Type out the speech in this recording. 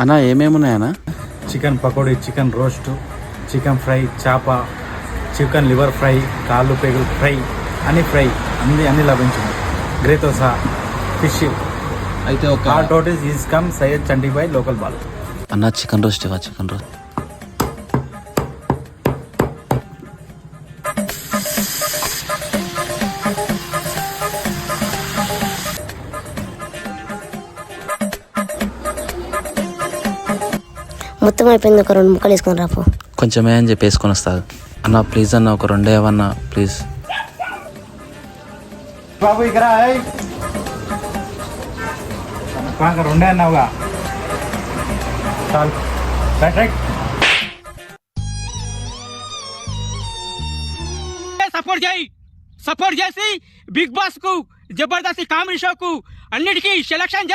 అన్నా ఏమేమి ఉన్నాయన్నా? Chicken pakodi, chicken roast, chicken fry, చేప, చికెన్ లివర్ ఫ్రై, కాళ్ళు పేగులు ఫ్రై, ఫ్రై అన్ని లభించును. గ్రేతో సహా ఫిష్. అయితే ఒక hot hotels is come Syed చండీబాయ్ లోకల్ బాల్. అన్న చికెన్ రోస్ట్ ఇవ్వ. చికెన్ రోస్ట్ మొత్తం అయిపోయింది. ఒక 2 ముక్కలు వేసుకొని రాపో. కొంచెమే అని చెప్పి వేసుకొని వస్తాను అన్న. ప్లీజ్ అన్న ఒక 2 ఏమన్నా ప్లీజ్. బాబు ఇక్కడ 2 అన్నావుగా, చాలు. రైట్. సపోర్ట్ చేసి బిగ్ బాస్ కు, జబర్దస్త్ కామెడీ షోకు అన్నిటికీ సెలక్షన్